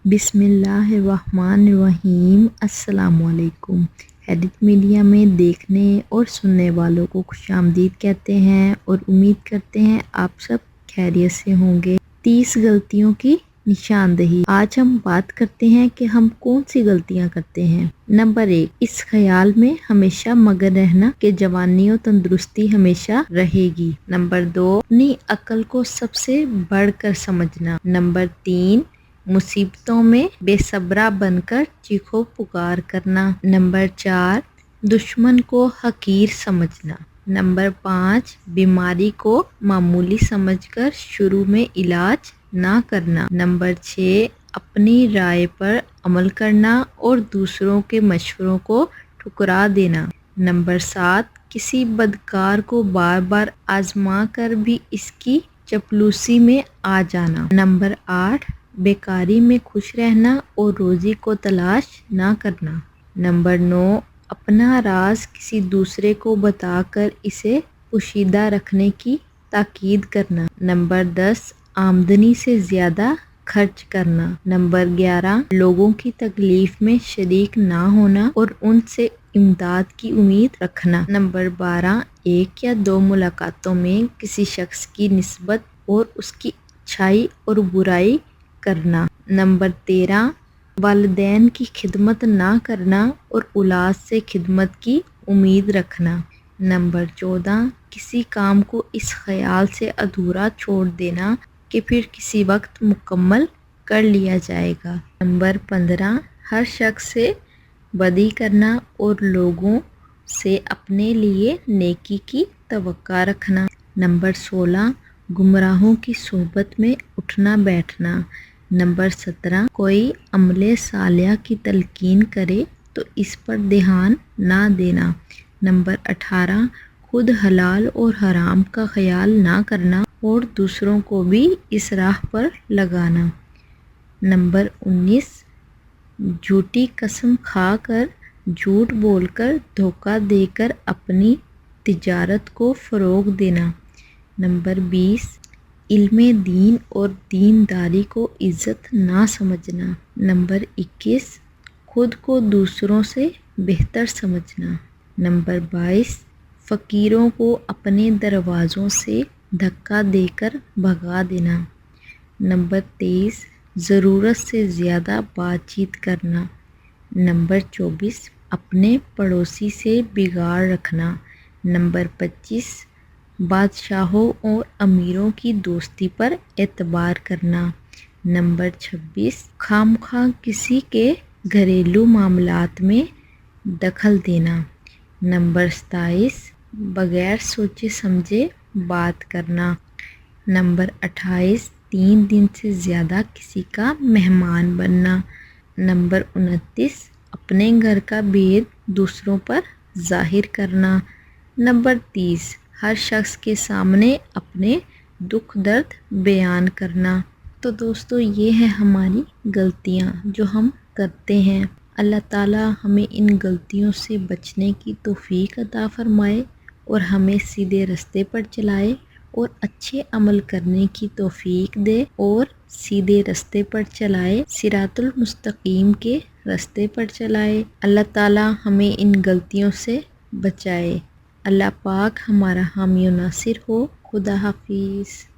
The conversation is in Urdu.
بسم اللہ الرحمن الرحیم۔ السلام علیکم۔ ایڈٹ میڈیا میں دیکھنے اور سننے والوں کو خوش آمدید کہتے ہیں اور امید کرتے ہیں آپ سب خیریت سے ہوں گے۔ 30 غلطیوں کی نشاندہی۔ آج ہم بات کرتے ہیں کہ ہم کون سی غلطیاں کرتے ہیں۔ نمبر 1، اس خیال میں ہمیشہ مگن رہنا کہ جوانی و تندرستی ہمیشہ رہے گی۔ نمبر 2، اپنی عقل کو سب سے بڑھ کر سمجھنا۔ نمبر 3، مصیبتوں میں بے صبرا بن کر چیخو پکار کرنا۔ نمبر 4، دشمن کو حقیر سمجھنا۔ نمبر 5، بیماری کو معمولی سمجھ کر شروع میں علاج نہ کرنا۔ نمبر 6، اپنی رائے پر عمل کرنا اور دوسروں کے مشوروں کو ٹھکرا دینا۔ نمبر 7، کسی بدکار کو بار بار آزما کر بھی اس کی چاپلوسی میں آ جانا۔ نمبر 8، بیکاری میں خوش رہنا اور روزی کو تلاش نہ کرنا۔ نمبر 9، اپنا راز کسی دوسرے کو بتا کر اسے پوشیدہ رکھنے کی تاکید کرنا۔ نمبر 10، آمدنی سے زیادہ خرچ کرنا۔ نمبر 11، لوگوں کی تکلیف میں شریک نہ ہونا اور ان سے امداد کی امید رکھنا۔ نمبر 12، ایک یا دو ملاقاتوں میں کسی شخص کی نسبت اور اس کی اچھائی اور برائی کرنا۔ نمبر 13، والدین کی خدمت نہ کرنا اور اولاد سے خدمت کی امید رکھنا۔ نمبر 14، کسی کام کو اس خیال سے ادھورا چھوڑ دینا کہ پھر کسی وقت مکمل کر لیا جائے گا۔ نمبر 15، ہر شخص سے بدی کرنا اور لوگوں سے اپنے لیے نیکی کی توقع رکھنا۔ نمبر 16، گمراہوں کی صحبت میں اٹھنا بیٹھنا۔ نمبر 17، کوئی عمل صالحہ کی تلقین کرے تو اس پر دھیان نہ دینا۔ نمبر 18، خود حلال اور حرام کا خیال نہ کرنا اور دوسروں کو بھی اس راہ پر لگانا۔ نمبر 19، جھوٹی قسم کھا کر، جھوٹ بول کر، دھوکہ دے کر اپنی تجارت کو فروغ دینا۔ نمبر 20، علم دین اور دینداری کو عزت نہ سمجھنا۔ نمبر 21، خود کو دوسروں سے بہتر سمجھنا۔ نمبر 22، فقیروں کو اپنے دروازوں سے دھکا دے کر بھگا دینا۔ نمبر 23، ضرورت سے زیادہ بات چیت کرنا۔ نمبر 24، اپنے پڑوسی سے بگاڑ رکھنا۔ نمبر 25، بادشاہوں اور امیروں کی دوستی پر اعتبار کرنا۔ نمبر 26، خواہ مخواہ کسی کے گھریلو معاملات میں دخل دینا۔ نمبر 27، بغیر سوچے سمجھے بات کرنا۔ نمبر 28، 3 دن سے زیادہ کسی کا مہمان بننا۔ نمبر 29، اپنے گھر کا بھید دوسروں پر ظاہر کرنا۔ نمبر 30، ہر شخص کے سامنے اپنے دکھ درد بیان کرنا۔ تو دوستو، یہ ہیں ہماری غلطیاں جو ہم کرتے ہیں۔ اللہ تعالیٰ ہمیں ان غلطیوں سے بچنے کی توفیق عطا فرمائے اور ہمیں سیدھے رستے پر چلائے اور اچھے عمل کرنے کی توفیق دے اور سیدھے رستے پر چلائے، صراط المستقیم کے رستے پر چلائے۔ اللہ تعالیٰ ہمیں ان غلطیوں سے بچائے۔ اللہ پاک ہمارا حامی و ناصر ہو۔ خدا حافظ۔